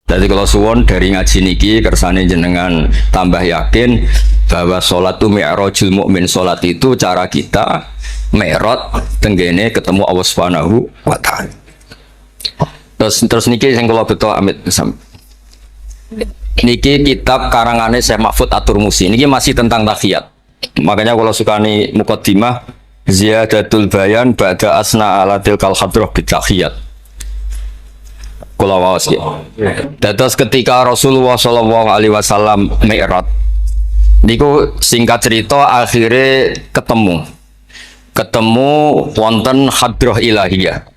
Jadi kalau suwon dari ngaji niki kersane jenengan tambah yakin bahwa sholat itu mi'rajul mukmin, sholat itu cara kita mi'raj tenggene ketemu Allah Subhanahu wa taala. Terus niki sing kula beto amit niki kitab karangane Syekh Mahfud At-Turmusi niki masih tentang tahiyat. Makanya kalau sukani muqaddimah ziyadatul bayan ba'da asna ala tilkal hadrah bitahiyat. Kula waos nggih. Dados ketika Rasulullah sallallahu alaihi wasallam mi'raj niku singkat cerita akhirnya ketemu wonten hadrah ilahiyah.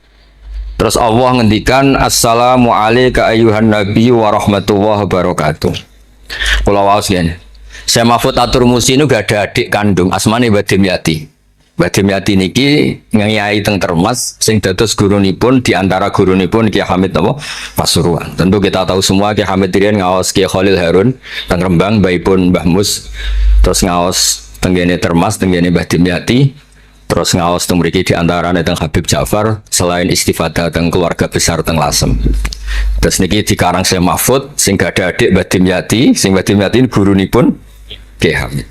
Terus Allah ngendikan assalamu alayka ayyuhan nabi wa rahmatullahi wabarakatuh. Kula waos nggih. Syekh Mahfud At-Turmusi niku gak ada adik kandung asmane Mbah Dimyati. Mbah Dimyati niki ngiyai teng Termas sing dados gurunipun di antara gurunipun Ki Hamid napa Pasuruan. Tentu kita tahu semua Ki Hamid riyen ngaos Ki Khalil Harun teng Rembang mbaipun Mbah Mus. Terus ngaos tenggene Termas tenggene Mbah Dimyati. Terus ngaos teng mriki di antarane teng Habib Ja'far selain istifadah teng keluarga besar teng Lasem. Terus niki dikarang Syekh Mahfud sing gak ada adik Mbah Dimyati, sing Mbah Dimyati gurunipun Ki Hamid.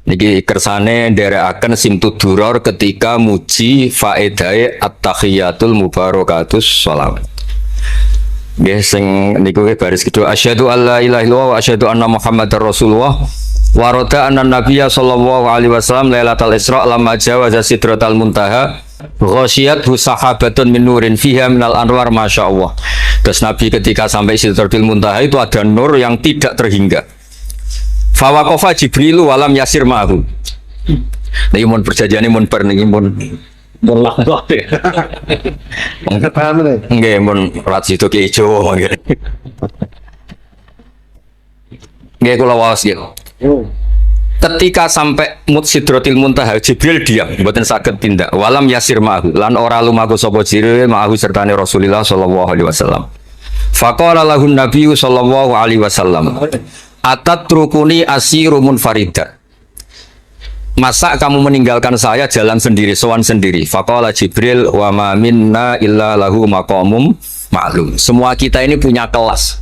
Niki kersane nderekaken Simtud Duror ketika muji faedahe at-tahiyatul mubarakatus sholawat. Nggih sing niku baris kedua asyhadu alla ilaha illallah wa asyhadu anna muhammadar rasulullah wa rada anna nabiyya sallallahu alaihi wasallam lailatul isra lamma jawaza sidratal muntaha ghasyiyat sahabatun min nurin fiha minal anwar masyaallah. Terus Nabi ketika sampai sidratul muntaha itu ada nur yang tidak terhingga. Fawaqafa Jibril walam yasir ma'hu. Niki mun perjanjiane mun bar niki mun laknat. Nggih mun rat situ ki Jawa nggih. Nggih kula waos nggih. Ketika sampai Sidratil Muntaha Jibril diam, mboten saged tindak. Walam yasir ma'hu lan ora lumaku sapa Jibril ma'hu sertane Rasulullah sallallahu alaihi wasallam. Faqala lahun nabiyyu sallallahu alaihi wasallam atat trukuni asiru munfarida. Masa kamu meninggalkan saya jalan sendiri, sowan sendiri. Faqala Jibril wa ma minna illa lahu maqamum ma'lum. Semua kita ini punya kelas.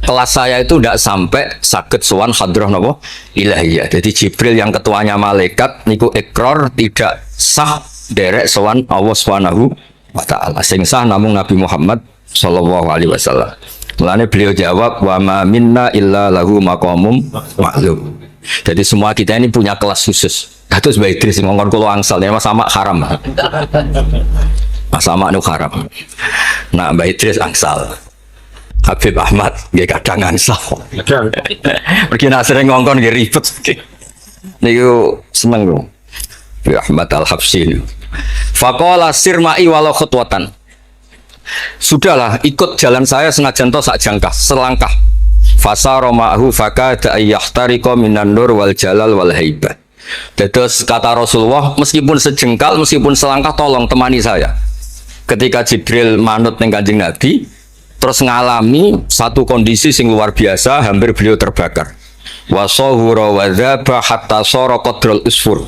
Kelas saya itu tidak sampai saged sowan hadrah napa ilahiyah. Jadi Jibril yang ketuanya malaikat niku ikrar tidak sah derek sowan Allah Subhanahu wa taala. Sing sah namung Nabi Muhammad sallallahu alaihi wasallam. Mulane beliau jawab wa ma minna illa lahu maqamum ma'lum. Jadi semua kita ini punya kelas khusus. Terus Mbah Idris ngongkon kula angsal ya Mas Sama haram. Mas Sama nu haram. Nah Mbah Idris angsal. Habib Ahmad nggih kadang angsal. Pergi nak sering ngongkon nggih ribet. Niku seneng lho. Habib Ahmad Al-Habsyi. Faqala sirma'i walau khutwatan. Sudahlah ikut jalan saya senajan to sak jangkah selangkah. Fasara ma'hu fakada ayyahtariqa minan nur wal jalal wal haibah. Terus kata Rasulullah meskipun sejengkal meskipun selangkah tolong temani saya. Ketika Jibril manut ning Kanjeng Nabi terus ngalami satu kondisi sing luar biasa hampir beliau terbakar. Wa sahura wa dzaba hatta sara qadrul usfur.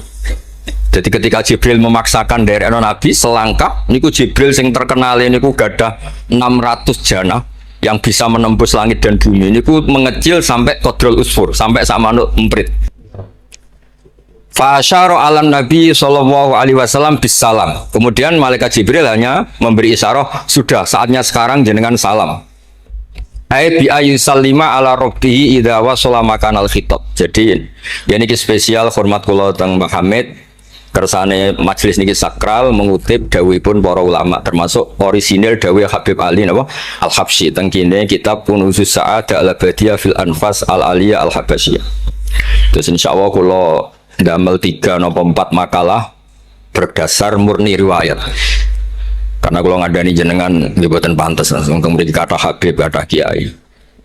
Jadi ketika Jibril memaksakan dari Nabi selangkah, niku Jibril sing terkenal niku gadah 600 jana yang bisa menembus langit dan bumi. Niku mengecil sampai qadrul usfur, sampai sama manuk emprit. Fa asyara 'alan Nabi sallallahu alaihi wasallam bisalam. Kemudian malaikat Jibril hanya memberi isyarah, sudah saatnya sekarang jenengan salam. Ai bi ayyusallima ala rabbihi idza wasala makanal khitab. Jadi ya niki spesial hormat kula teng Mbah Hamid. Kersane majelis niki sakral mengutip dawuhipun para ulama termasuk orisinil dawuh Habib Ali napa Al-Habsyi teng kene kitab Kunuzus Sa'adah Al-Abadiyah fil Anfas Al-Aliyah Al-Habasyiyah. Terus insyaallah kula ndamel 3 napa 4 makalah berdasar murni riwayat. Karena kula ngandani jenengan nggih boten pantes langsung teng mriki kata Habib kata Kiai.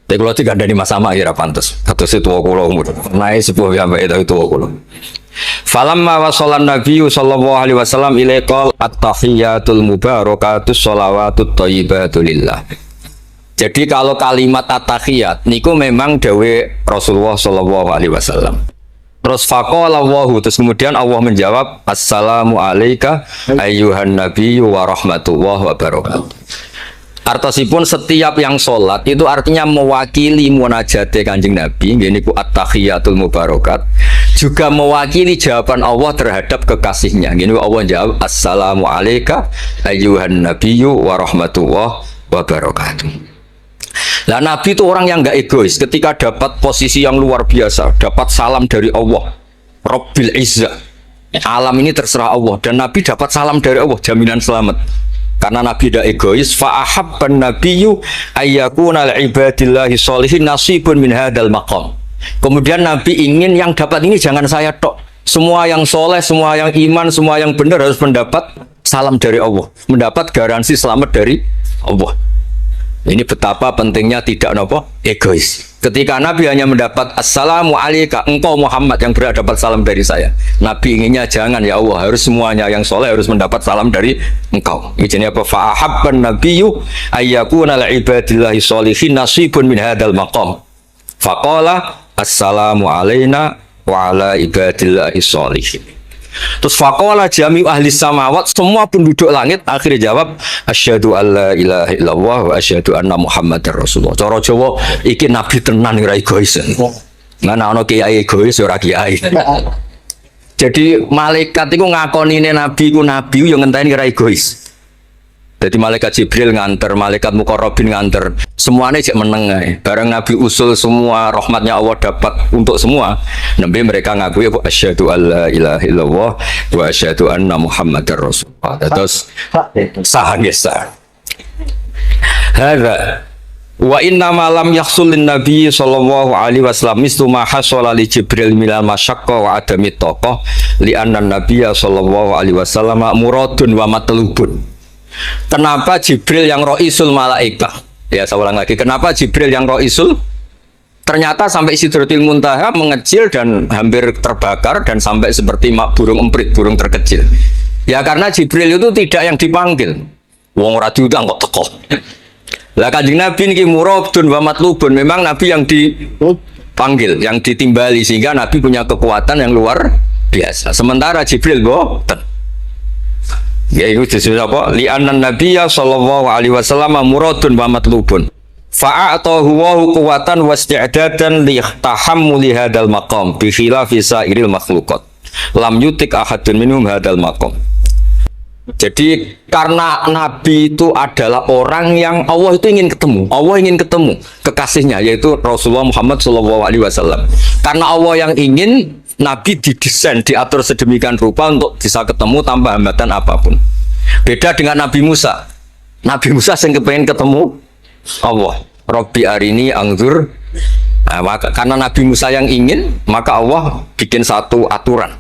Tapi kula digandani Mas Sama ya pantes. Kados tuwa kula umur. Nae sepuh sampai itu tuwa kula. Falamma wasallan nabiyyu sallallahu alaihi wasallam ilaikal at-tahiyatul mubarakatus sholawatut thayyibatu lillah. Jadi kalau kalimat at-tahiyat niku memang dawe Rasulullah sallallahu alaihi wasallam. Terus faqala Allahu, terus kemudian Allah menjawab assalamu alayka ayyuhan nabiyyu wa rahmatullahi wa barakatuh. Artosipun setiap yang sholat itu artinya mewakili munajate Kanjeng Nabi, ini ku at-tahiyatul mubarakat, juga mewakili jawaban Allah terhadap kekasihnya. Ini Allah jawab, assalamu alayka ayyuhan nabiyyu wa rahmatullah wa barakatuh. Lah Nabi itu orang yang enggak egois. Ketika dapat posisi yang luar biasa, dapat salam dari Allah, Rabbil Izzah, alam ini terserah Allah, dan Nabi dapat salam dari Allah, jaminan selamat. Karena Nabi tidak egois, fa'ahabban nabiyyu ayyakuna li'ibadillahi sholihin nasibun min hadal maqam. Kemudian Nabi ingin yang dapat ini jangan saya tok. Semua yang soleh, semua yang iman, semua yang benar harus mendapat salam dari Allah, mendapat garansi selamat dari Allah. Ini betapa pentingnya tidak egois. Ketika Nabi hanya mendapat assalamu alayka, engkau Muhammad yang berhak dapat salam dari saya. Nabi inginnya jangan, ya Allah, harus semuanya yang soleh harus mendapat salam dari engkau. Ini apa? Fa'ahabban nabiyyu ayyakuna li'ibadillahi sholihin nasibun min hadal maqam. Faqala assalamu alayna wa ala ibadillahi sholihin. Terus faqala jami'u ahli samawat, semua penduduk langit akhirnya jawab asyhadu alla ilaha illallah wa asyhadu anna muhammadar rasulullah. Cara Jawa iki nabi tenan ora egois. Mana ana kiai egois ora kiai. Jadi malaikat iku ngakonine nabi ku nabi yo ngenteni ora egois. Jadi malaikat Jibril nganter, malaikat Muqarrabin nganter, semuanya cek meneng ae. Bareng Nabi usul semua rahmatnya Allah dapat untuk semua. Nabi mereka ngakui asyhadu alla ilaha illallah wa asyhadu anna muhammadar rasulullah. Terus sah nggih sah. Hadza wa inna ma lam yahsul lin nabi sallallahu alaihi wasallam mislu ma hasala li Jibril minal masyaqqa wa adami taqah li anna nabiyya sallallahu alaihi wasallam muradun wa matlubun. Kenapa Jibril yang roisul malaikat? Ya, saya ulang lagi. Kenapa Jibril yang roisul? Ternyata sampai Sidratil Muntaha mengecil dan hampir terbakar dan sampai seperti burung emprit, burung terkecil. Ya karena Jibril itu tidak yang dipanggil. Wong ora diundang kok teko. Lah Kanjeng Nabi niki muradun wa matlubun. Memang Nabi yang dipanggil, yang ditimbali sehingga Nabi punya kekuatan yang luar biasa. Sementara Jibril boten. Ya itu disebut apa? Li'annan nabiyya sallallahu alaihi wasallam muradun wa matlubun. Fa'atahu wa quwwatan wa isti'dadan li tahammuli hadzal maqam bi khilafi sa'iril makhluqat. Lam yutik ahadun minhum hadzal maqam. Jadi karena Nabi itu adalah orang yang Allah itu ingin ketemu. Allah ingin ketemu kekasihnya yaitu Rasulullah Muhammad sallallahu alaihi wasallam. Karena Allah yang ingin, Nabi didesain, diatur sedemikian rupa untuk bisa ketemu tanpa hambatan apapun. Beda dengan Nabi Musa. Nabi Musa yang kepengen ketemu Allah. Rabbi arini angzur. Nah, karena Nabi Musa yang ingin, maka Allah bikin satu aturan.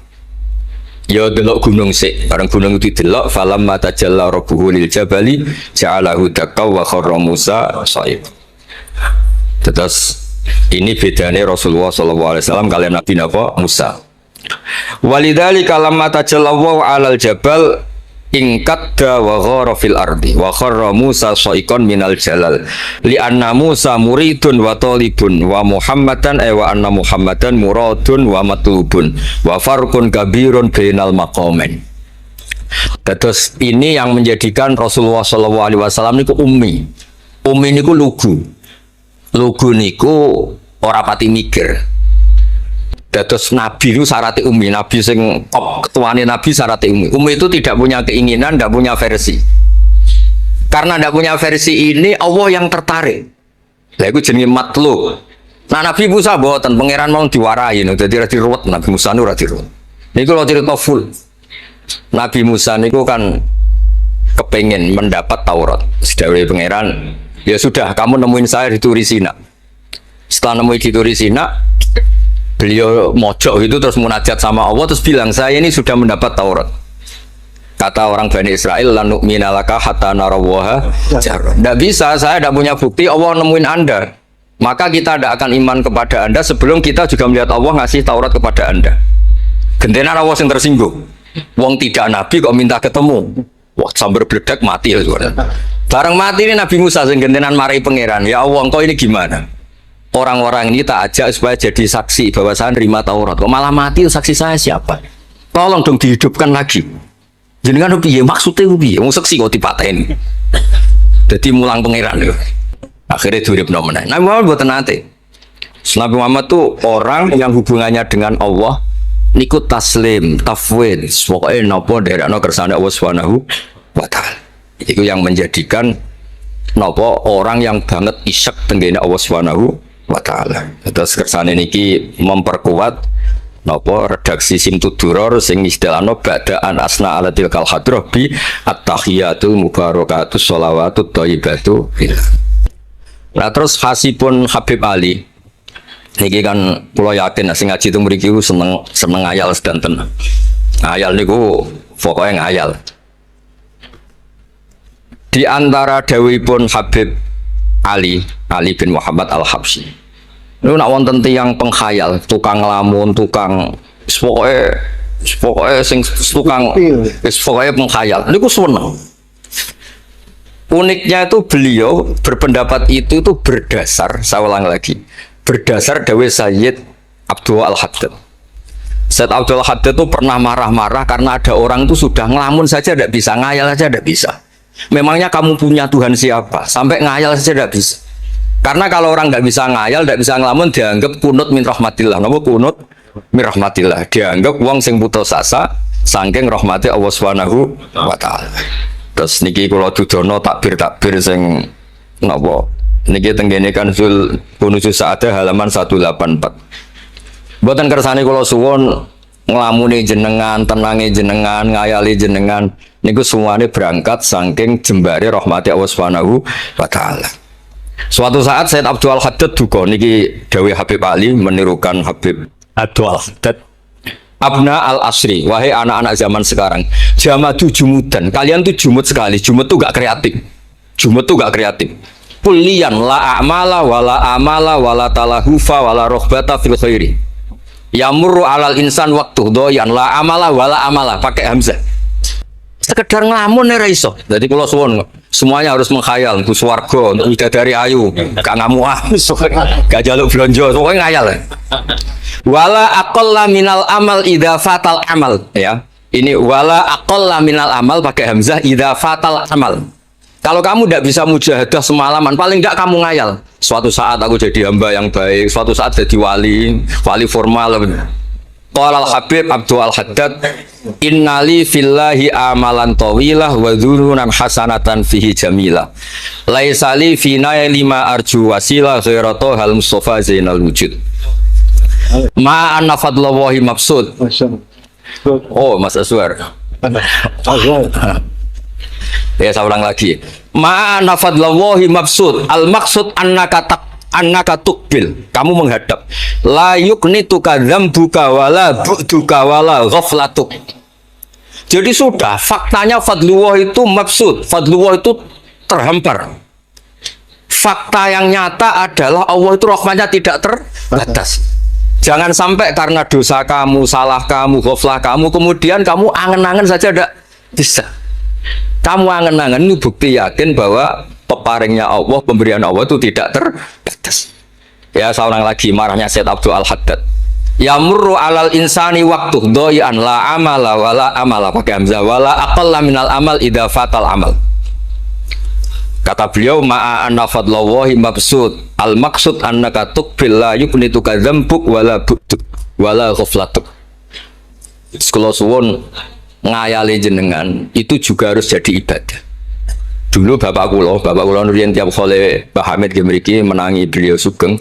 Ya delok gunung sik, bareng gunung itu delok, falamma tajalla rabbuhu lil jabali ja'alahu dakka wa kharra Musa shaib. Terus ini bedanya Rasulullah SAW kalian Nabi Musa. Walidzalika lamma tajallallahu 'alal jabal ingkadda wa ghara fil ardi wa kharra Musa sha'iqan minal jalal li anna Musa muridun wa talibun wa Muhammadan wa anna Muhammadan muradun wa matlubun wa farqun kabirun bainal maqamain. Terus ini yang menjadikan Rasulullah SAW niku ummi. Ummi niku lugu niku ora pati mikir. Dados Nabi itu syaratnya ummi. Nabi sing top ketuane Nabi syaratnya ummi. Ummi itu tidak punya keinginan, tidak punya versi. Karena tidak punya versi ini Allah yang tertarik. Lah iku jenenge matlu. Nah Nabi Musa mboten pangeran mau diwarai no, dadi ora diruwet Nabi Musa ora diruwet. Niku lho cerita full. Nabi Musa niku kan kepengen mendapat Taurat. Sedawuhe pangeran, ya sudah, kamu nemuin saya di Turi Sina. Setelah nemuin di Turi Sina, beliau mojok itu terus munajat sama Allah, terus bilang, saya ini sudah mendapat Taurat. Kata orang Bani Israel, la nu'mina laka hatta narawaha jarra. Tidak bisa, saya tidak punya bukti Allah nemuin Anda. Maka kita tidak akan iman kepada Anda sebelum kita juga melihat Allah ngasih Taurat kepada Anda. Gentenan Allah yang tersinggung. Wong tidak Nabi kok minta ketemu. Wah, sambar beledak mati ya. Bareng mati ini Nabi Musa sing gentenan marahi pangeran. Ya Allah, engkau ini gimana? Orang-orang ini tak ajak supaya jadi saksi bahwa saya nerima Taurat. Kok malah mati, saksi saya siapa? Tolong dong dihidupkan lagi. Jenengan piye maksudnya piye? Wong saksi kok dipateni. Jadi mulang pangeran lho. Akhirnya diuripno meneh. Nabi Muhammad mboten nate. Nabi Muhammad tuh orang yang hubungannya dengan Allah niku taslim, tafwid, pokoknya napa nderekno kersane Allah Subhanahu wa taala. Itu yang menjadikan napa orang yang banget isyak tenggene Allah Subhanahu wa taala. Terus kersane niki memperkuat napa redaksi Simtud-Duror sing istilahno ba'da an asna ala tilkal hadrah bi at-tahiyatul mubarakatus sholawatut thayyibatu. Nah terus khasipun Habib Ali niki kan kula yakin sing ngaji teng mriki seneng ngayal sedanten. Ngayal niku pokoke ngayal. Di antara dawuhipun Habib Ali bin Muhammad Al-Habsyi. Niku nak wonten tiyang penghayal, tukang lamun, tukang pokoke sing tukang pokoke penghayal. Niku seneng. Uniknya itu beliau berpendapat itu berdasar, saya ulang lagi, berdasar dawuh Sayyid Abdul Al-Haddad. Sayyid Abdul Al-Haddad itu pernah marah-marah karena ada orang itu sudah ngelamun saja tidak bisa, ngayal saja tidak bisa. Memangnya kamu punya Tuhan siapa? Sampai ngayal saja tidak bisa. Karena kalau orang nggak bisa ngayal, tidak bisa ngelamun, dianggap kunut min rahmatillah. Napa kunut min rahmatillah? Dianggap wong sing putus asa saking rahmati Allah Subhanahu wa taala. Terus niki kula dudono takbir sing napa niki tenggene Kanzul Kunuzul Sa'adah halaman 184. Mboten kersane kula suwun nglamune jenengan, tenange jenengan, ngayali jenengan niku semuanya berangkat saking jembare rahmati Allah Subhanahu wa taala. Suatu saat Sayyid Abdul Haddad duka niki dawuh Habib Ali menirukan Habib Abdul Haddad. Abna al-asri, wahai anak-anak zaman sekarang, jamadu jumudan, kalian tuh jumud sekali, jumud tuh gak kreatif, jumud tuh gak kreatif. Kulian la a'mala wala talahufa wala rohbata fil khairi. Yamurru alal insan waktu doyan la amala wala amala pakai hamzah. Sekedar ngelamun ora iso. Jadi kula suwun semuanya harus menghayal untuk swarga, untuk bidadari ayu, gak ngamuk, gak jaluk blonjo, pokoknya ngayal. Wala aqalla minal amal idza fatal amal, ya. Ini wala aqalla minal amal pakai hamzah idza fatal amal. Kalau kamu tidak bisa mujahadah semalaman, paling tidak kamu ngayal. Suatu saat aku jadi hamba yang baik, suatu saat jadi wali formal. Qala al-Habib Abdul Al-Haddad, innali fillahi amalan tawilah wa dhununan hasanatan fihi jamilah. Laisa li fina lima arju wasilah ghairatu hal Mustafa Zainal Wujud. Ma anna fadlallahi mabsud. Oh, Mas Aswar. Ya, saya ulang lagi. Ma anna fadlallahi mabsud. Al-maqsud annaka tukbil, kamu menghadap. La yuknituka dzambuka wala bu'duka wala ghaflatuk. Jadi sudah, faktanya fadlullah itu mabsud, fadlullah itu terhampar. Fakta yang nyata adalah Allah itu rahmatnya tidak terbatas. Jangan sampai karena dosa kamu, salah kamu, ghaflah kamu, kemudian kamu angen-angen saja tidak bisa. Kamu angen-angen itu bukti yakin bahwa peparingnya Allah, pemberian Allah itu tidak terbatas. Ya, seorang lagi marahnya Sayyid Abdul Al-Haddad. Yamurru alal insani waktu doyan la amala wala amala pakai hamzah wala aqalla minal amal idza fatal amal. Kata beliau ma'a anna fadlallahi mabsud al maksud annaka tuqbil la yuknituka dzambuk wala buduk wala ghaflatuk. Sekolah suwun ngayali jenengan itu juga harus jadi ibadah. Dulu bapak kula nurian tiap kali Mbah Hamid mriki menangi beliau sugeng,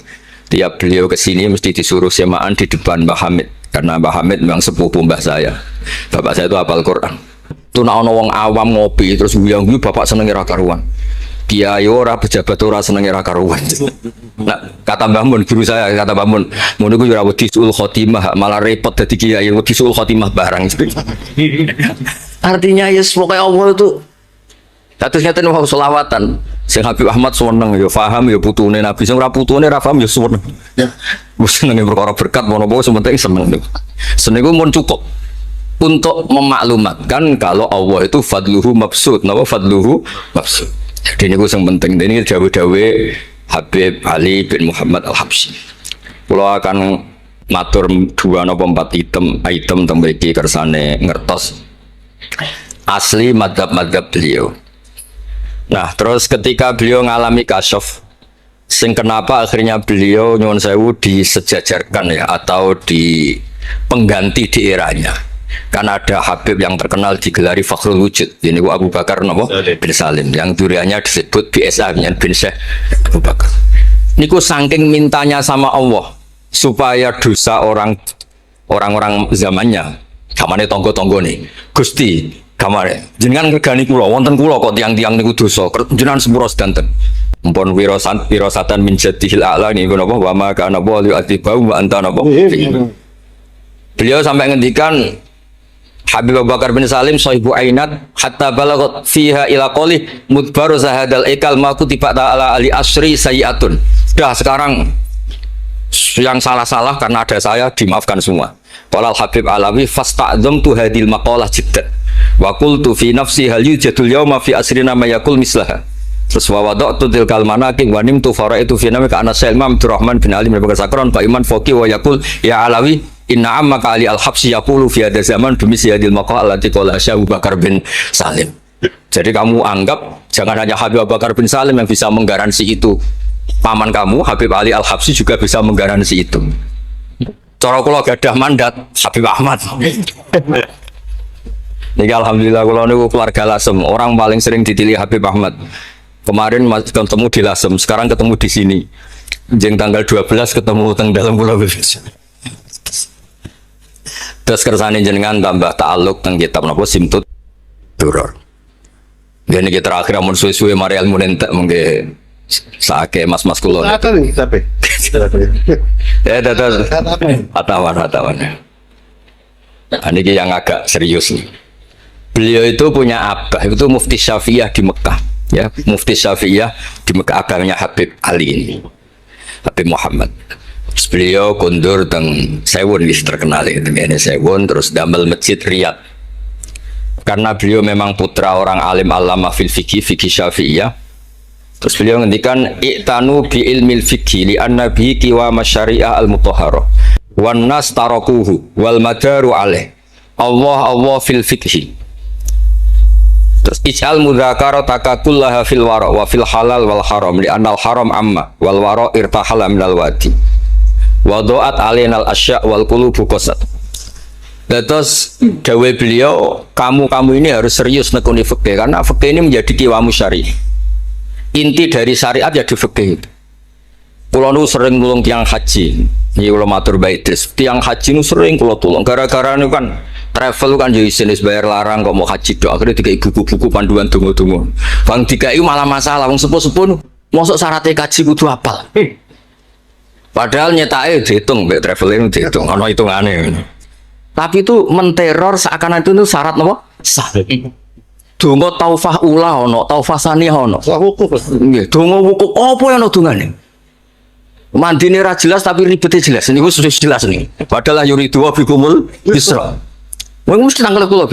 tiap beliau kesini mesti disuruh semaan di depan Mbah Hamid karena Mbah Hamid memang sepupu mbah saya. Bapak saya itu hafal Quran. Itu nak ono wong awam ngopi terus guyang-guyu bapak seneng ra karuan. Kiai ora pejabat ora seneng ra karuan. Nah, kata Mbah Mun guru saya, kata Mbah Mun, mun iku ora wedi sul khotimah malah repot dadi kiai wedi sul khotimah barang. Artinya ya pokoke Allah itu terus nyata nih selawatan. Syekh Habib Ahmad seneng ya paham ya putune Nabi. Sing ora putune ra paham ya seneng. Ya. Wis senenge perkara berkat mono-mono sementing seneng. Seneng iku mun cukup untuk memaklumatkan kalau Allah itu fadluhu mabsud. Napa fadluhu mabsud? Jadi niku sing penting. Ini dawuh-dawuh Habib Ali bin Muhammad Al-Habsyi. Kula akan matur 2 napa 4 item teng mriki kersane ngertos asli madzhab beliau. Nah, terus ketika beliau ngalami kasyaf, sing kenapa akhirnya beliau nyuwun sewu disejajarkan ya atau di pengganti di eranya. Karena ada Habib yang terkenal digelari Fakhrul Wujud. Ini Abu Bakar bin Salim yang duriannya disebut BSA bin Syekh Abu Bakar. Niku saking mintanya sama Allah supaya dosa orang-orang zamannya, kamane tonggo-tonggo nih, Gusti, kamane jenengan ngregani kula, wonten kula kok tiang-tiang niku dosa, jenengan sepuro sedanten. Mumpun wirosatan min jadihil a'la niku napa wa ma kana wa li'atibau wa anta napa. Beliau sampai ngendikan Habib Abu Bakar bin Salim sahibu ainat hatta balagot fiha ila qoli mudbaru zahadal ikal ma kutiba ta'ala ali asri sayiatun. Sudah sekarang yang salah-salah karena ada saya dimaafkan semua. Qala Habib Alawi fasta'dzamtu hadil maqalah jiddan wa qultu fi nafsi hal yujadul yawma fi asrina ma yaqul mislaha. Terus wa wada'tu tilkal manaqib wa nimtu faraitu fi namika ana Imam Abdurrahman bin Ali bin Bakar Sakron Pak Iman Foki wa yaqul ya Alawi inna ammaka Ali al-Habsyi yaqulu fi hadha zaman bimisi hadil maqalah allati qala Abu Bakar bin Salim. Jadi kamu anggap jangan hanya Habib Abu Bakar bin Salim yang bisa menggaransi itu. Paman kamu Habib Ali Al-Habsyi juga bisa menggaransi itu. Cara kula gadah mandat Habib Ahmad. Niki alhamdulillah kula niku keluarga Lasem, orang paling sering dipilih Habib Ahmad. Kemarin ketemu di Lasem, sekarang ketemu di sini. Jeng tanggal 12 ketemu teng dalam Pulau Bebas. Terus kersane jenengan tambah ta'aluk teng kitab napa Simtut Duror. Dene iki terakhir amun suwe-suwe mari ilmu entek mengke sake mas-mas kula. Apa nih tapi? Ya dados hatawan. Ini yang agak serius nih. Beliau itu punya abah, itu Mufti Syafi'iyah di Mekah. Ya, Mufti Syafi'iyah di Mekah, abahnya Habib Ali ini, Habib Muhammad. Terus beliau kundur teng Sewun, terkenal itu, ini Sewun, terus damel masjid Riyadh. Karena beliau memang putra orang alim alama fil fikih Syafi'iyah. Terus beliau ngendikan i'tanu bi ilmil fikih li anna bihi qiwam syariah al mutahharah wan nas tarakuhu wal madaru alaih Allah fil fikhi. Terus ij'al mudzakarata kullaha fil wara wa fil halal wal haram li anal haram amma wal wara irtahala minal wadi wa do'at alainal asya' wal qulubu qasat. Terus dawe beliau, kamu ini harus serius nekuni fikih karena fikih ini menjadi qiwamu syariah. Inti dari syariat ya di fikih itu. Kulo nu sering nulung tiang haji, ini kulo matur baik terus. Tiang haji nu sering kulo tulung. Gara-gara nu kan travel kan jadi jenis bayar larang kok mau haji dok. Akhirnya dikai buku-buku panduan tunggu-tunggu. Bang dikai malah masalah. Wong sepuh-sepuh masuk syaratnya kaji kudu apal. Padahal nyetake dihitung, mbek traveling dihitung. Ono hitungane. Tapi itu menteror seakan itu syarat nopo sah. Donga taufah ula ono, taufah saniyah ono. Wukuf. Nggih, donga wukuf apa yang ono dongane? Mandine ra jelas tapi ribete jelas. Niku sudah jelas nih. Padahal yuridu wa bikumul yusra. Wong mesti tanggal kula,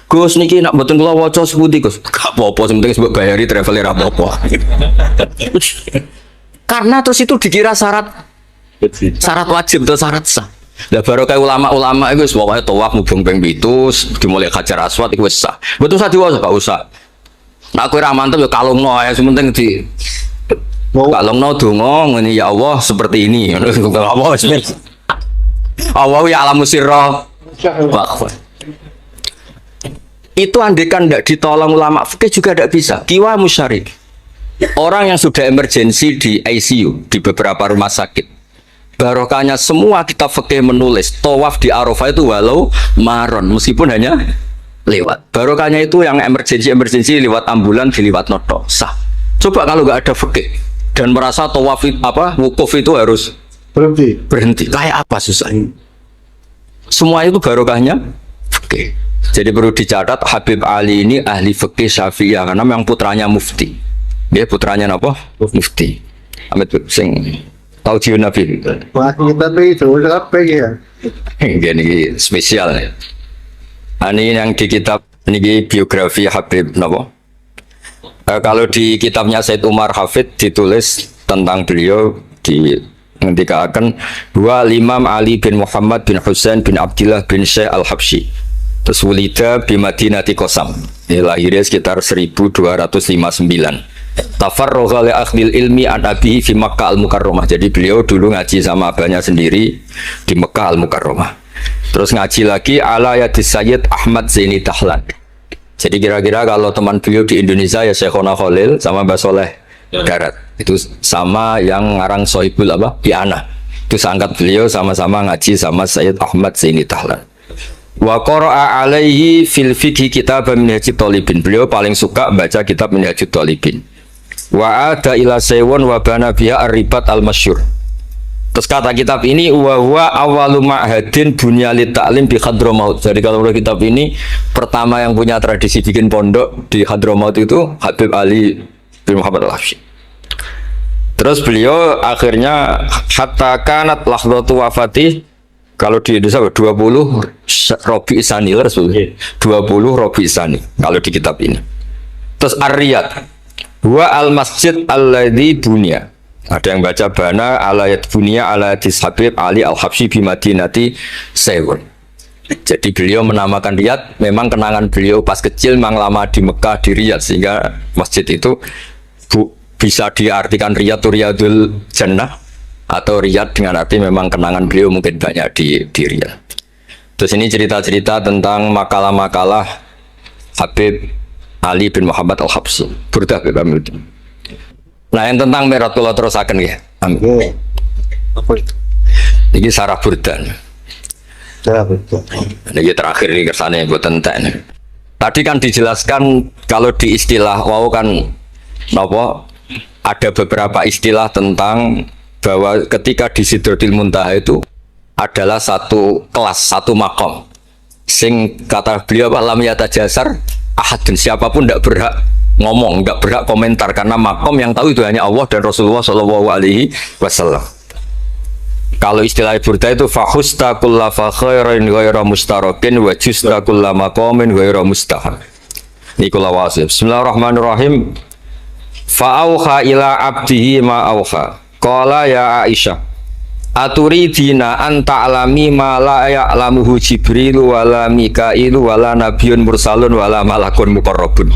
Gus niki nak mboten kula waca sepundi, Gus. Gak apa-apa, penting mbok bayari traveler apa-apa. Karena terus itu dikira syarat wajib atau syarat sah. Lah baru kayak ulama-ulama itu pokoknya tawaf mubeng ping 7 dimulai Hajar Aswad itu sah. Betul usah diwasa gak usah. Nah kowe ra mantep ya kalungno ae sementing di kalungno donga ngene ya Allah seperti ini. Allah bismillah. Allah ya alamu sirra. Itu andekan tidak ditolong ulama fikih juga tidak bisa. Kiwa musyrik. Orang yang sudah emergensi di ICU di beberapa rumah sakit. Barokahnya semua kitab fikih menulis tawaf di Arafah itu walau maron meskipun hanya lewat. Barokahnya itu yang emergensi lewat ambulan diliwat noto sah. Coba kalau nggak ada fikih dan merasa tawaf wukuf itu harus berhenti. Kayak apa susah? Semua itu barokahnya fikih. Jadi perlu dicatat Habib Ali ini ahli fikih Syafi'iyah karena memang putranya mufti. Dia putranya apa? Mufti. Amit sing tahu jiwa Nabi. Wah kita itu apa ya? Ini spesial ya. Ini yang di kitab ini biografi Habib Nabo. Kalau di kitabnya Said Umar Hafid ditulis tentang beliau dikatakan bahwa Imam Ali bin Muhammad bin Husain bin Abdullah bin Syekh Al-Habsyi Terus wulida bi Madinati Qasam. Lahirnya sekitar 1259. Tafarragha li akhdil ilmi an abihi fi Makkah al-Mukarramah. Jadi beliau dulu ngaji sama abahnya sendiri di Mekah al-Mukarramah. Terus ngaji lagi ala yadis Sayyid Ahmad Zaini Dahlan. Jadi kira-kira kalau teman beliau di Indonesia ya Syekhona Khalil sama Mbah Soleh Darat. Itu sama yang ngarang Sohibul apa? Bi'ana. Itu seangkat beliau sama-sama ngaji sama Sayyid Ahmad Zaini Dahlan. Wa qara'a alaihi fil fiqhi kitab Minhajut Thalibin. Beliau paling suka baca kitab Minhajut Thalibin. Wa ada ila saywon wa bana biha ar-ribat al-masyhur. Terus kata kitab ini wa huwa awwalu ma'hadin bunyalit ta'lim bi Hadramaut. Jadi kalau menurut kitab ini pertama yang punya tradisi bikin pondok di Hadramaut itu Habib Ali bin Muhammad Al-Habsyi. Terus beliau akhirnya hatta kanat lahdatu wafati, kalau di Indonesia 20 Rabi Isani, 20 Rabi Isani kalau di kitab ini. Terus Ar-Riyad wa al-masjid alladzi bunya. Ada yang baca bana alayat bunya alayatis Habib Ali Al-Habsyi bi Madinati Sewon. Jadi beliau menamakan Riyadh, memang kenangan beliau pas kecil memang lama di Mekah di Riyadh, sehingga masjid itu bisa diartikan Riyadh Riyadul Jannah atau Riyadh dengan arti memang kenangan beliau mungkin banyak di Riyadh. Terus ini cerita-cerita tentang makalah-makalah Habib Ali bin Muhammad Al-Habsyi. Burdah Habib. Nah, yang tentang Mi'raj kula terusaken nggih. Amin. Apa itu? Iki sarah burdah. Sarah burdah. Ini terakhir ini kersane mboten entek. Tadi kan dijelaskan kalau di istilah wau kan napa ada beberapa istilah tentang bahwa ketika di Sidratil Muntaha itu adalah satu kelas, satu makom. Sing kata beliau lam yatajasar ahad, dan siapapun tidak berhak ngomong, tidak berhak komentar, karena makom yang tahu itu hanya Allah dan Rasulullah Shallallahu Alaihi Wasallam. Kalau istilah burda itu fahusta kulla fakhairin ghaira mustarakin wa justa kulla maqamin ghaira mustahar. Nikola wasif. Bismillahirrahmanirrahim. Fa'auha ila abdihi ma auha. Qala ya Aisyah, aturidina an ta'lami ma la ya'lamuhu Jibril wala Mikailu wala nabiyyun mursalun wala malakun muqarrabun.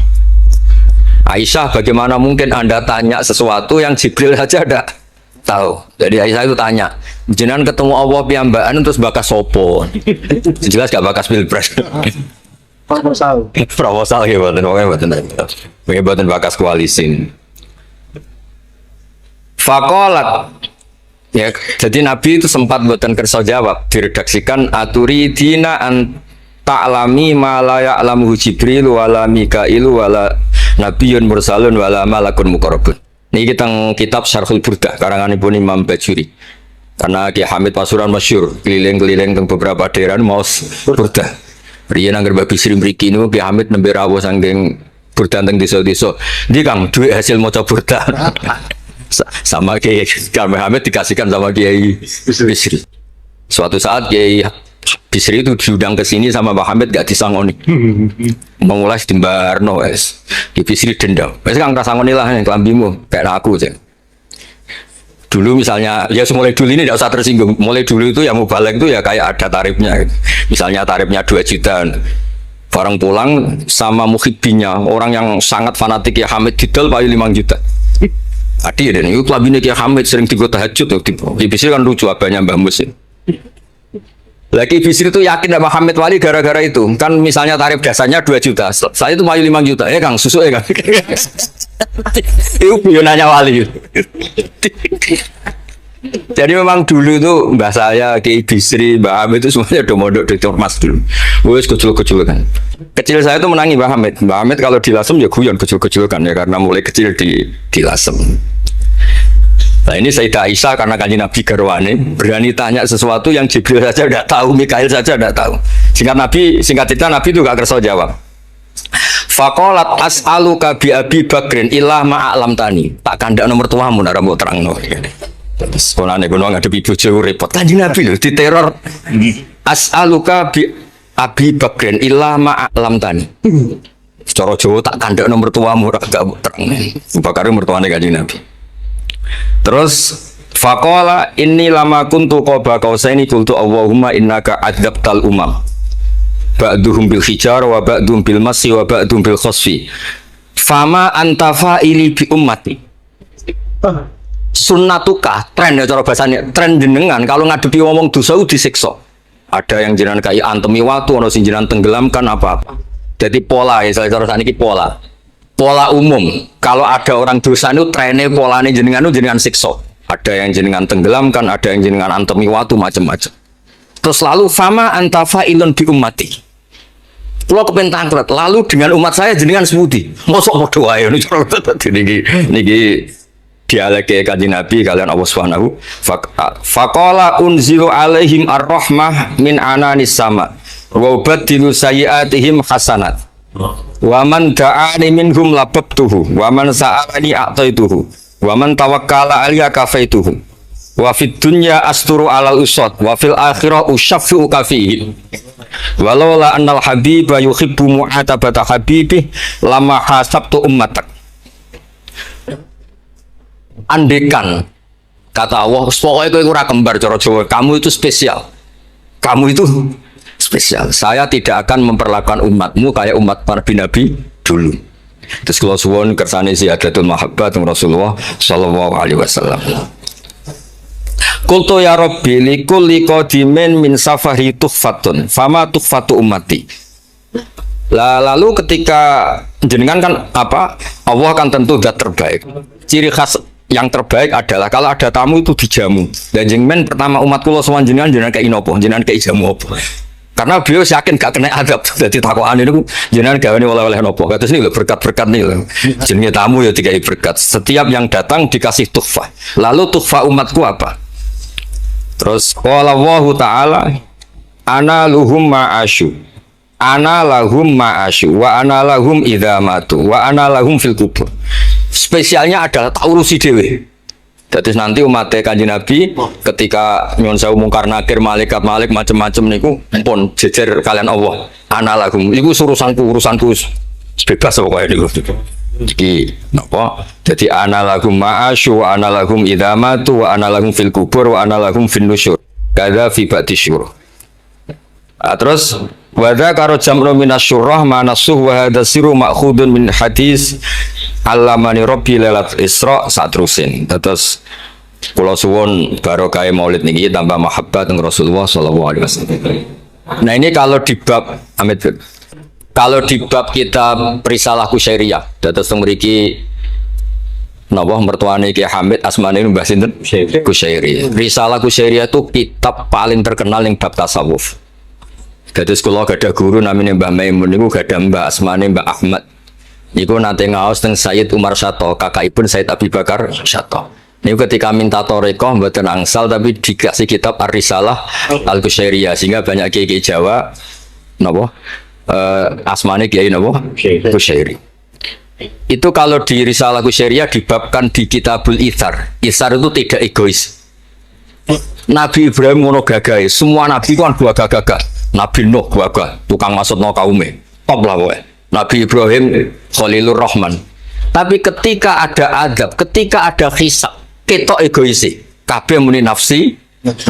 Aisyah, bagaimana mungkin Anda tanya sesuatu yang Jibril saja tidak tahu? Jadi Aisyah itu tanya, jenengan ketemu Allah piyambakan terus bakas sopo? Jelas gak bakas pilpres. Proposal. Proposal ya mboten, pokoknya mboten bakas koalisi. Faqalat, ya, jadi Nabi itu sempat mboten kersa jawab, diredaksikan aturidina an ta'lami ma la ya'lamuhu Jibril wala Mikailu wala nabiyyun mursalun wala malakun muqarrabun. Niki teng kitab Syarhul Burdah karanganipun Imam Bajuri. Karena Ki Hamid Pasuruan masyhur keliling-keliling teng beberapa daerah maos Burdah. Riyen angger Mbak Bisri mriki niku Ki Hamid nembe rawuh saking Burdah teng desa-desa. Ndi Kang duit hasil maca Burdah. Sama Kiai Kamil Hamid dikasihkan sama Kiai Bisri. Suatu saat Kiai Bisri itu diundang ke sini sama Pak Hamid gak disangoni. Memulai di Mbarno wes. Kiai Bisri dendam. Wes Kang rasangoni lah kelambimu kayak aku aja. Dulu misalnya ya mulai dulu ini tidak usah tersinggung. Mulai dulu itu yang mau balik itu ya kayak ada tarifnya. Misalnya tarifnya 2 juta. Barang pulang sama muhibbinya orang yang sangat fanatik ya Hamid didol payu 5 juta. Adi dan itu kelabine Kiai Hamid sering tiga tahajud tuh. Kiai Bisri kan lucu abahnya Mbah Mus. Lagi Bisri itu yakin sama Hamid Wali gara-gara itu. Kan misalnya tarif dasarnya 2 juta. Saya itu mayu 5 juta. Ya Kang, susu ya Kang. Itu bionanya Wali. Jadi memang dulu itu mbah saya, Kiai Bisri, Mbah Hamid itu semuanya udah mondok di Ormas dulu. Wes kecil-kecil kan. Kecil saya itu menangi Mbah Hamid. Mbah Hamid kalau di Lasem ya guyon kecil-kecil kan ya karena mulai kecil di Lasem. Nah ini Sayyidah Aisyah karena kanjeng Nabi garwane berani tanya sesuatu yang Jibril saja tidak tahu, Mikail saja tidak tahu. Singkat cerita Nabi itu gak kersa jawab. Faqalat as'aluka bi Abi Bakrin illa ma'alam tani. Tak kandak nomor tuamu nek mbok terangno. Sekolahane kono ngadepi bojo repot. Kanjeng Nabi lho diteror. As'aluka bi Abi Bakrin illa ma'alam tani. Secara Jawa tak kandak nomor tuamu ora gak terang. Bakare mertuane kanjeng Nabi. Terus faqala inni lama kuntu qaba qausaini qultu Allahumma innaka adzabtal umam. ba'duhum bil hijar wa ba'duhum bil masi wa ba'duhum bil khosfi. Fama anta fa'ili bi ummati. Sunnatuka, tren ya cara bahasanya, tren jenengan kalau ngadepi ngomong dosa disiksa. Ada yang jenengan kayak antemi watu, ada yang jenengan tenggelamkan apa-apa. Jadi pola ya, cara saniki pola. Pola umum, kalau ada orang dosa itu trennya polanya jenengan itu jenengan siksa. Ada yang jenengan tenggelamkan, ada yang jenengan antemi watu, macam-macam. Terus lalu fama anta fa'ilun bi ummati. Kalau kepen tangkret, lalu dengan umat saya jenengan semudi. Mosok podo wae niki dialeke Kanjeng Nabi kalian Allah Subhanahu faqala unzilu alaihim ar-rahmah min ananis sama wa ubaddilu sayyi'atihim hasanat wa man da'ani minhum lababtuhu wa man sa'alani a'taituhu wa man tawakkala alayya kafaituhu wa fid dunya asturu alal usad wa fil akhirah usyaffi'u kafihi walau la annal habiba yuhibbu mu'atabata habibih lama hasabtu ummatak. Andekan kata Allah, pokoknya kowe ora kembar cara Jawa, kamu itu spesial. Kamu itu spesial. Saya tidak akan memperlakukan umatmu kayak umat para nabi dulu. Terus kalau suwon kersane ziyadatul mahabbah Rasulullah sallallahu alaihi wasallam. Qultu ya Rabbi likulli qadimin min safari tuhfatun fama tuhfatu ummati. Lalu ketika jenengan kan apa? Allah kan tentu zat terbaik. Ciri khas yang terbaik adalah kalau ada tamu itu dijamu. Dan jenengan pertama umat kula sowan jenengan kayak inopo, jenengan kayak jamu apa. Karena beliau yakin gak kena adab. Jadi takokan itu jenengan gawane oleh-oleh nopo. Kados ini lho berkat-berkat nih lho. Jenenge tamu ya dikai berkat. Setiap yang datang dikasih tuhfah. Lalu tuhfah umatku apa? Terus qala Allahu taala ana luhum ma'asyu. Ana lahum ma'asyu wa ana lahum idza matu wa ana lahum fil kubur. Spesialnya adalah tak urusi dewe. Jadi nanti umat Kanjeng Nabi ketika nyuwun sewu mungkar nakir malaikat macam-macam niku pun jejer kalian Allah. Ana lahum iku urusanku bebas pokoknya niku. Iki napa? Jadi ana lahum ma'asyu wa ana lahum idza matu wa ana lahum fil kubur wa ana lahum fin nusyur. Kadza fi ba'di syurur. Terus wadha karo jam'u minasyurrah manasuh wa hadha siru ma'khudun min hadis Allamani Rabbi lailat Isra satrusin. Terus kula suwun barokah Maulid niki tambah mahabbah teng Rasulullah sallallahu alaihi wasallam. Nah ini kalau di bab kitab Risalah Kusyairiyah dados teng mriki napa mertuane Ki Hamid asmane Mbah sinten Kusyairi. Risalah Kusyairiyah itu kitab paling terkenal yang bab tasawuf. Dados kula gadah guru namanya Mbah Maimun niku gadah Mbah asmane Mbah Ahmad. Niku nate ngaos teng Sayyid Umar Syato, kakakipun Sayyid Abi Bakar Syato. Niku ketika minta thariqah mboten angsal tapi dikasih kitab Ar-Risalah Al-Kusyairiyah sehingga banyak kiai Jawa napa asmane kiai napa Kusyairi. Itu kalau di Risalah Kusyairiyah dibabkan di Kitabul Itsar. Itsar itu tidak egois. Nabi Ibrahim ngono gagahe, semua nabi kan gua gagah. Nabi Nuh gagah, tukang maksudno kaume. Top lah kowe. Nabi Ibrahim Khalilur Rahman. Tapi ketika ada adab, ketika ada hisab, ketok egoisi. Kabeh muni nafsi.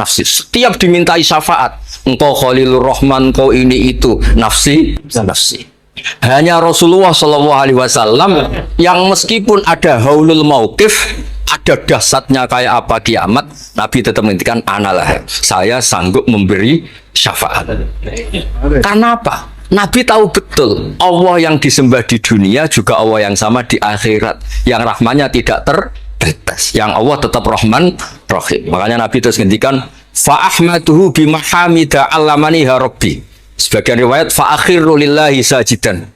Setiap dimintai syafaat, engkau Khalilur Rahman, engkau ini itu, nafsi. Hanya Rasulullah Shallallahu Alaihi Wasallam yang meskipun ada haulul mauqif, ada dahsyatnya kayak apa kiamat, Nabi tetap menghentikan analah. Saya sanggup memberi syafaat. Karena apa? Nabi tahu betul Allah yang disembah di dunia juga Allah yang sama di akhirat, yang rahmannya tidak terbatas, yang Allah tetap Rahman Rahim. Makanya Nabi terus ngendikan fa ahmaduhu bi mahamida allamani rabbi. Sebagian riwayat fa akhiru lillahi sajidan.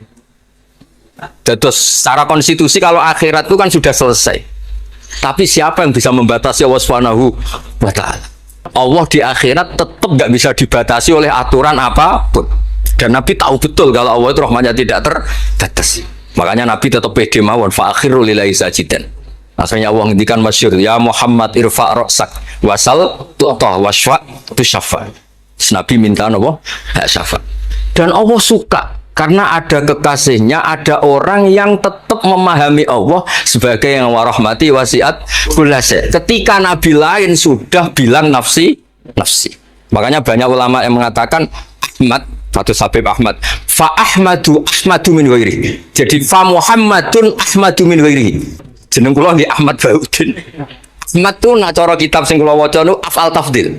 Terus secara konstitusi kalau akhirat itu kan sudah selesai. Tapi siapa yang bisa membatasi Allah Subhanahu wa taala? Allah di akhirat tetap nggak bisa dibatasi oleh aturan apapun. Dan Nabi tahu betul kalau Allah itu rahmatnya tidak terbatas. Makanya Nabi tetap pede mawon fa akhiru lillahi sajidan. Asalnya Allah ngendikan masyhur ya Muhammad irfa ra'sak wasal tu'ta wasfa tusyafa. Nabi minta apa? Syafaat. Dan Allah suka karena ada kekasihnya, ada orang yang tetap memahami Allah sebagai yang warahmati wasiat kulase. Ketika Nabi lain sudah bilang nafsi. Makanya banyak ulama yang mengatakan Ahmad Fatus Habib Ahmad. Fa Ahmadu min ghairihi. Jadi fa Muhammadun Ahmadu min ghairihi. Jeneng kula nggih Ahmad Baudin. Ahmad tu nak cara kitab sing kula waca nu afal tafdil.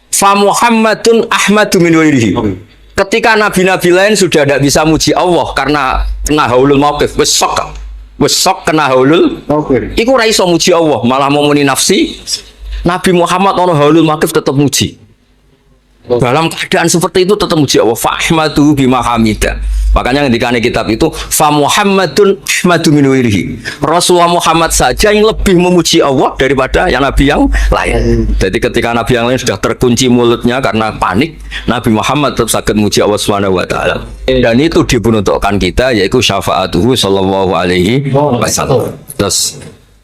Fa Muhammadun Ahmadu min ghairihi. Ketika nabi-nabi lain sudah tidak bisa muji Allah karena kena haulul mauqif, wis sok kena haulul. Oke. Iku ra iso muji Allah, malah mau muni nafsi. Nabi Muhammad ono haulul mauqif tetap muji. Dalam keadaan seperti itu tetap muji Allah. Fa'ahmadu bima hamida. Makanya ketika kitab itu fa Muhammadun Ahmadu min ghairihi. Rasulullah Muhammad saja yang lebih memuji Allah daripada yang nabi yang lain. Jadi ketika nabi yang lain sudah terkunci mulutnya karena panik, Nabi Muhammad tetap sakit muji Allah Subhanahu wa taala. Dan itu dibentukkan kita yaitu syafaatuhu sallallahu alaihi wasallam. Terus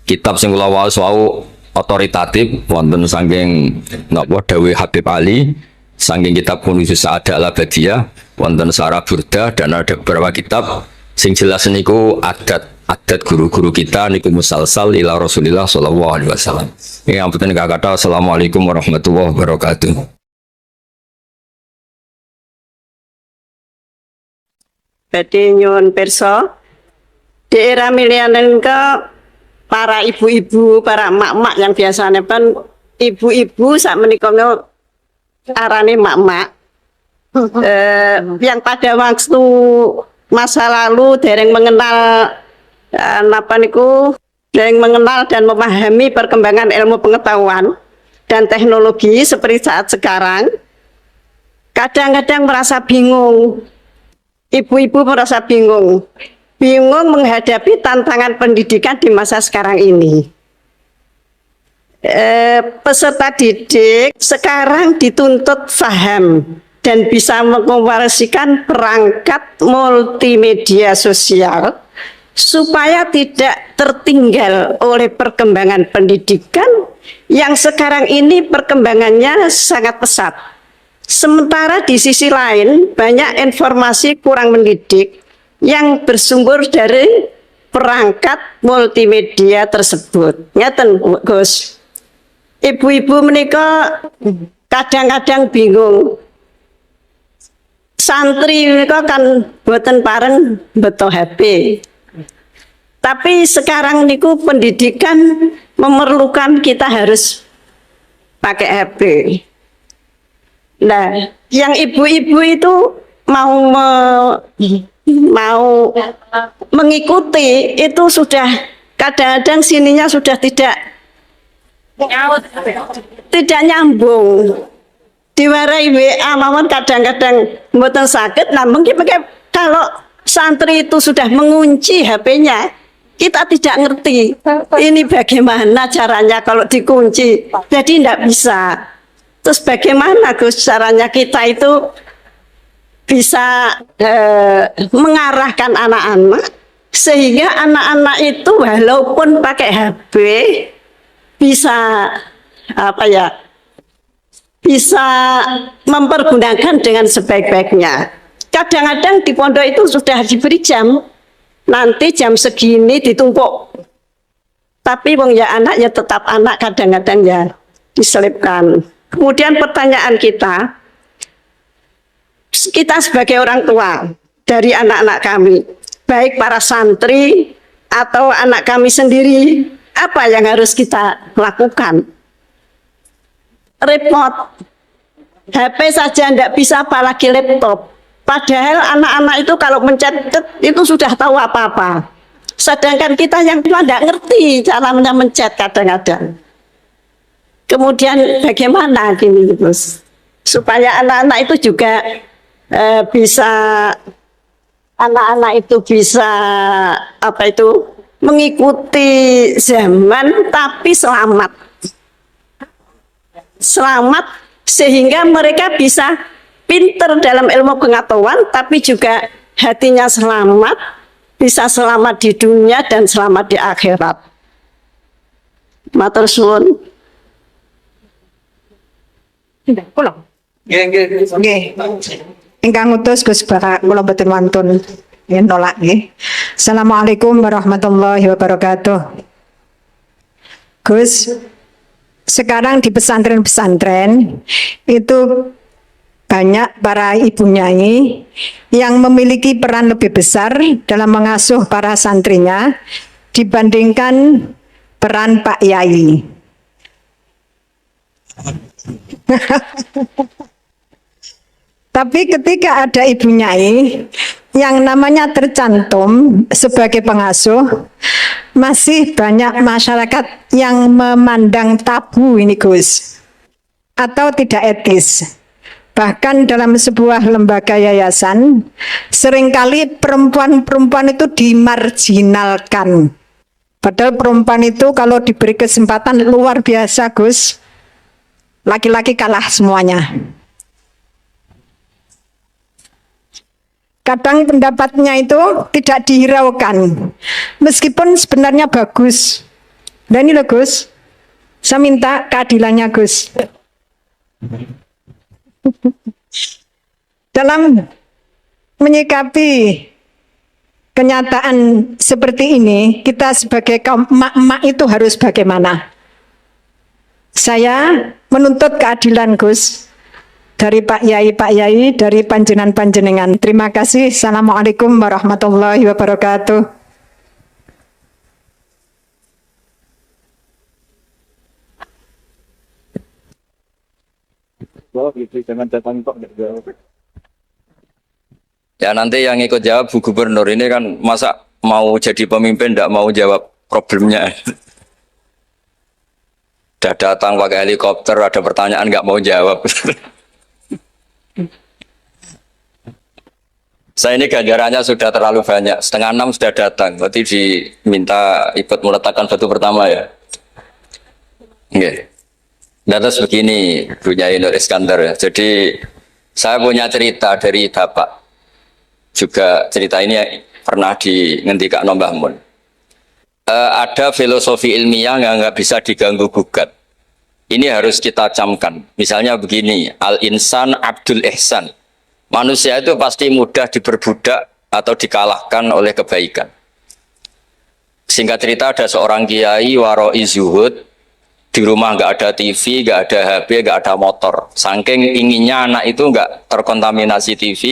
kitab sing kula waos wau otoritatif wonten saking napa dawuh Habib Ali, saking kitab Kunuzus Sa'adah Al-Abadiyah, wonten Sarah Burda, dan ada beberapa kitab sing jelas niku adat guru-guru kita niku musalsal ila Rasulillah sallallahu alaihi wasallam. Yang penting kata assalamualaikum warahmatullahi wabarakatuh. Badhe nyuwun pirsa, daerah milianen ke para ibu-ibu, para emak-emak yang biasanya kan ibu-ibu sak menika arane mak-mak yang pada waktu masa lalu dereng mengenal dereng mengenal dan memahami perkembangan ilmu pengetahuan dan teknologi seperti saat sekarang, kadang-kadang merasa bingung. Ibu-ibu merasa bingung menghadapi tantangan pendidikan di masa sekarang ini. Peserta didik sekarang dituntut paham dan bisa mengoperasikan perangkat multimedia sosial supaya tidak tertinggal oleh perkembangan pendidikan yang sekarang ini perkembangannya sangat pesat. Sementara di sisi lain banyak informasi kurang mendidik yang bersumber dari perangkat multimedia tersebut. Ngeten Gus. Ibu-ibu menika kadang-kadang bingung. Santri menika kan boten pareng beto HP. Tapi sekarang niku pendidikan memerlukan kita harus pakai HP. Nah, yang ibu-ibu itu mau mengikuti itu sudah kadang-kadang sininya sudah tidak nyambung. Diwarai WA mawon kadang-kadang mboten sakit, nah mungkin kalau santri itu sudah mengunci HP-nya, kita tidak ngerti ini bagaimana caranya kalau dikunci, jadi tidak bisa. Terus bagaimana Gus caranya kita itu bisa mengarahkan anak-anak sehingga anak-anak itu walaupun pakai HP bisa bisa mempergunakan dengan sebaik-baiknya. Kadang-kadang di pondok itu sudah diberi jam, nanti jam segini ditumpuk. Tapi wong ya anak ya tetap anak, kadang-kadang ya diselipkan. Kemudian pertanyaan kita sebagai orang tua dari anak-anak kami, baik para santri atau anak kami sendiri, apa yang harus kita lakukan? Repot, HP saja tidak bisa, apalagi laptop. Padahal anak-anak itu kalau mencet itu sudah tahu apa-apa. Sedangkan kita yang tua tidak ngerti caranya mencet kadang-kadang. Kemudian bagaimana gini terus supaya anak-anak itu juga bisa mengikuti zaman tapi selamat sehingga mereka bisa pinter dalam ilmu pengetahuan tapi juga hatinya selamat, bisa selamat di dunia dan selamat di akhirat. Matur suwun. Pulang. Nggih. Ingkang ngutus Gus Barak kula boten wantun yen nolak nggih. Assalamualaikum warahmatullahi wabarakatuh. Gus, sekarang di pesantren-pesantren itu banyak para ibu nyai yang memiliki peran lebih besar dalam mengasuh para santrinya dibandingkan peran Pak Yai. Tapi ketika ada ibu nyai yang namanya tercantum sebagai pengasuh, masih banyak masyarakat yang memandang tabu ini Gus, atau tidak etis. Bahkan dalam sebuah lembaga yayasan, seringkali perempuan-perempuan itu dimarginalkan. Padahal perempuan itu kalau diberi kesempatan luar biasa Gus, laki-laki kalah semuanya. Kadang pendapatnya itu tidak dihiraukan, meskipun sebenarnya bagus. Dan ini loh Gus, saya minta keadilannya Gus. Dalam menyikapi kenyataan seperti ini, kita sebagai kaum emak-emak itu harus bagaimana? Saya menuntut keadilan Gus, dari Pak Yai, dari panjenengan-panjenengan. Terima kasih. Assalamualaikum warahmatullahi wabarakatuh. Ya nanti yang ikut jawab Bu Gubernur ini kan masa mau jadi pemimpin tidak mau jawab problemnya. Udah datang pakai helikopter, ada pertanyaan nggak mau jawab. Saya ini ganjarannya sudah terlalu banyak, 5:30 sudah datang, berarti diminta ikut meletakkan batu pertama ya. Oke. Nah, terus begini, Bu Nyai Nur Iskandar ya. Jadi saya punya cerita dari Bapak. Juga cerita ini pernah dihentikan Mbah Mun. Ada filosofi ilmiah yang nggak bisa diganggu gugat. Ini harus kita camkan. Misalnya begini, al-insan abdul ihsan. Manusia itu pasti mudah diperbudak atau dikalahkan oleh kebaikan. Singkat cerita ada seorang kiai waroi zuhud, di rumah nggak ada TV, nggak ada HP, nggak ada motor. Saking inginnya anak itu nggak terkontaminasi TV,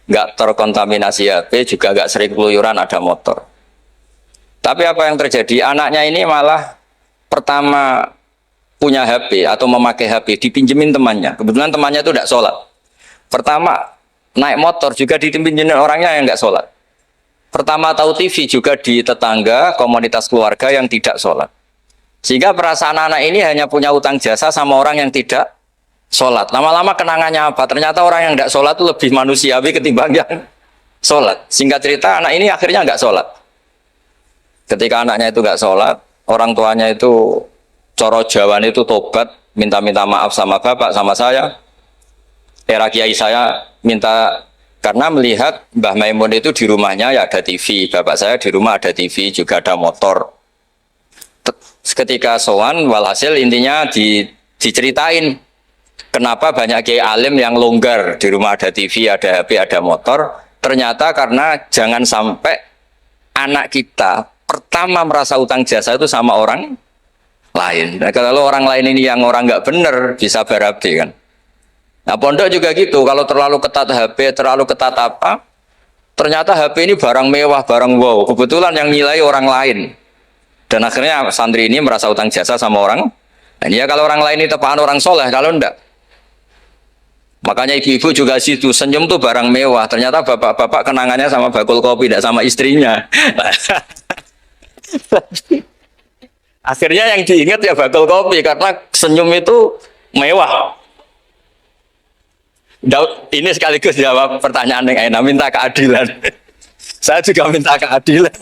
nggak terkontaminasi HP, juga nggak sering keluyuran ada motor. Tapi apa yang terjadi? Anaknya ini malah pertama punya HP atau memakai HP dipinjemin temannya. Kebetulan temannya itu tidak sholat. Pertama naik motor juga dipinjemin orangnya yang nggak sholat. Pertama tahu TV juga di tetangga, komunitas keluarga yang tidak sholat. Sehingga perasaan anak ini hanya punya utang jasa sama orang yang tidak sholat. Lama-lama kenangannya apa? Ternyata orang yang tidak sholat itu lebih manusiawi ketimbang yang sholat. Singkat cerita anak ini akhirnya nggak sholat. Ketika anaknya itu nggak sholat, orang tuanya itu coro Jawa itu tobat, minta-minta maaf sama bapak, sama saya. Era kiai saya minta, karena melihat Mbah Maimun itu di rumahnya ya ada TV, bapak saya di rumah ada TV, juga ada motor. Ketika sowan, walhasil intinya diceritain kenapa banyak kiai alim yang longgar di rumah ada TV, ada HP, ada motor. Ternyata karena jangan sampai anak kita pertama merasa utang jasa itu sama orang lain. Nah, kalau orang lain ini yang orang nggak bener bisa berabdi kan. Nah pondok juga gitu, kalau terlalu ketat HP, terlalu ketat apa, ternyata HP ini barang mewah, barang wow, kebetulan yang nilai orang lain. Dan akhirnya santri ini merasa utang jasa sama orang. Dan ya kalau orang lain itu tepaan orang soleh, kalau enggak. Makanya ibu-ibu juga situ, senyum tuh barang mewah, ternyata bapak-bapak kenangannya sama bakul kopi, tidak sama istrinya. Akhirnya yang diingat ya bakul kopi, karena senyum itu mewah. Daud, ini sekaligus jawab pertanyaan yang enak, minta keadilan. Saya juga minta keadilan.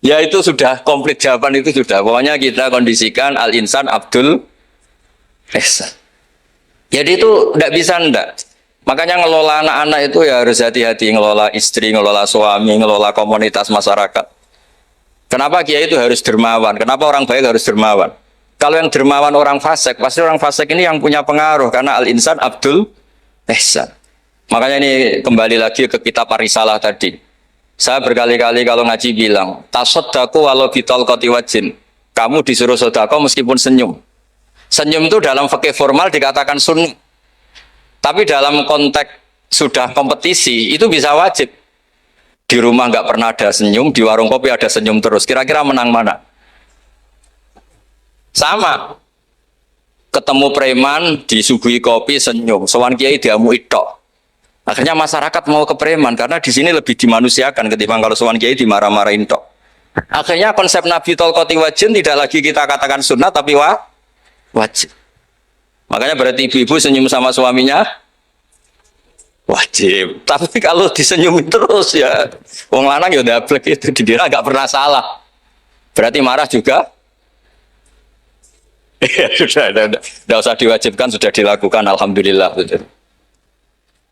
Ya itu sudah komplit jawaban itu sudah. Pokoknya kita kondisikan al-insan abdul ihsan. Jadi itu tidak bisa ndak. Makanya ngelola anak-anak itu ya harus hati-hati, ngelola istri, ngelola suami, ngelola komunitas masyarakat. Kenapa kiai itu harus dermawan? Kenapa orang baik harus dermawan? Kalau yang dermawan orang fasik, pasti orang fasik ini yang punya pengaruh karena al-insan abdul ihsan. Makanya ini kembali lagi ke kitab Ar-Risalah tadi. Saya berkali-kali kalau ngaji bilang, tasodaku walau bitol koti wajin. Kamu disuruh sodako meskipun senyum. Senyum itu dalam fikih formal dikatakan sunnah. Tapi dalam konteks sudah kompetisi itu bisa wajib. Di rumah nggak pernah ada senyum, di warung kopi ada senyum terus. Kira-kira menang mana? Sama. Ketemu preman, disuguhi kopi, senyum. Sowan kiai diamu tok. Akhirnya masyarakat mau ke preman karena di sini lebih dimanusiakan ketimbang kalau sowan kiai dimarah-marahin tok. Akhirnya konsep Nabi Tolkoti Wajin tidak lagi kita katakan sunnah tapi wajib. Makanya berarti ibu-ibu senyum sama suaminya wajib. Tapi kalau disenyumin terus ya, wong lanang ya dablek itu dikira nggak pernah salah. Berarti marah juga. Ya sudah, tidak usah diwajibkan, sudah dilakukan, alhamdulillah.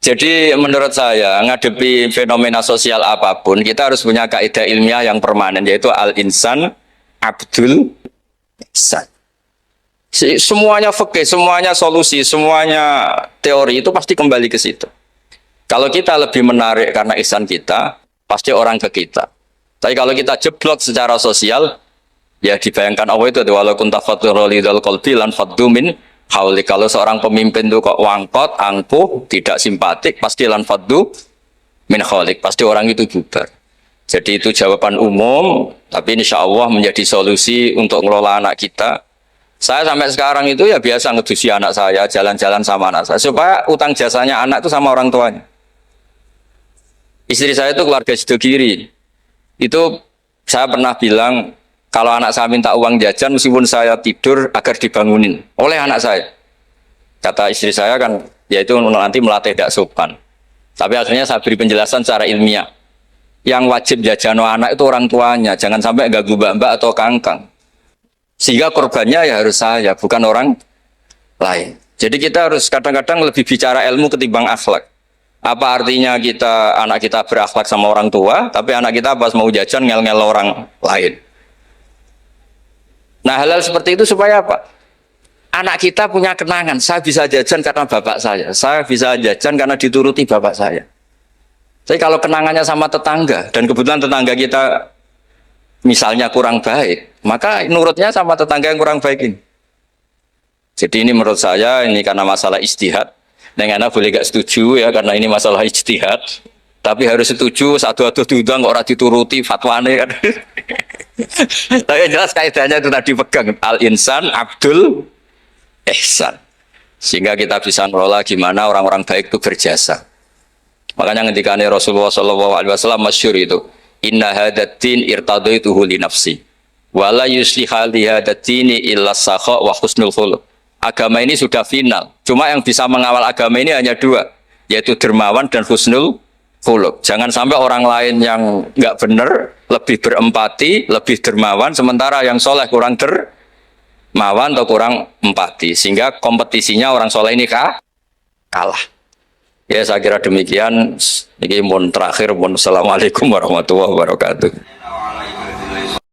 Jadi menurut saya ngadepi fenomena sosial apapun kita harus punya kaidah ilmiah yang permanen yaitu al-insan abdul ihsan. Semuanya fikih, semuanya solusi, semuanya teori itu pasti kembali ke situ. Kalau kita lebih menarik karena ihsan kita, pasti orang ke kita. Tapi kalau kita jeblok secara sosial, ya dibayangkan Allah itu walau kunta faturolidul qalbi lan faddu min hauli. Kalau seorang pemimpin itu kok wangkot, angkuh, tidak simpatik, pasti lan faddu min khalik, pasti orang itu bubar. Jadi itu jawaban umum, tapi insya Allah menjadi solusi untuk mengelola anak kita. Saya sampai sekarang itu ya biasa ngedusi anak saya, jalan-jalan sama anak saya, supaya utang jasanya anak itu sama orang tuanya. Istri saya itu keluarga Sidogiri. Itu saya pernah bilang, kalau anak saya minta uang jajan, meskipun saya tidur agar dibangunin oleh anak saya. Kata istri saya kan, yaitu nanti melatih tidak sopan. Tapi akhirnya saya beri penjelasan secara ilmiah. Yang wajib jajano anak itu orang tuanya, jangan sampai ganggu mbak-mbak atau kangkang. Sehingga korbannya ya harus saya, bukan orang lain. Jadi kita harus kadang-kadang lebih bicara ilmu ketimbang akhlak. Apa artinya anak kita berakhlak sama orang tua, tapi anak kita pas mau jajan ngel-ngel orang lain. Nah hal-hal seperti itu supaya apa? Anak kita punya kenangan, saya bisa jajan karena bapak saya bisa jajan karena dituruti bapak saya. Tapi kalau kenangannya sama tetangga, dan kebetulan tetangga kita misalnya kurang baik, maka nurutnya sama tetangga yang kurang baik ini. Jadi ini menurut saya, ini karena masalah ijtihad. Neng anak boleh gak setuju ya, karena ini masalah ijtihad. Tapi harus setuju, satu-satu diundang orang dituruti fatwane kan. Tapi yang jelas kaidahnya itu tadi pegang al-insan abdul ihsan. Sehingga kita bisa mengelola gimana orang-orang baik itu berjasa. Makanya ketika Rasulullah SAW masyhur itu, inna hadatin irtadaituhu li nafsi wala yusliha li hadatini illa sakha wa husnul khuluq. Agama ini sudah final. Cuma yang bisa mengawal agama ini hanya dua, yaitu dermawan dan husnul khuluq. Jangan sampai orang lain yang nggak benar lebih berempati, lebih dermawan, sementara yang soleh kurang dermawan atau kurang empati, sehingga kompetisinya orang soleh ini kalah. Ya saya kira demikian. Ini mohon terakhir, mohon assalamualaikum warahmatullahi wabarakatuh.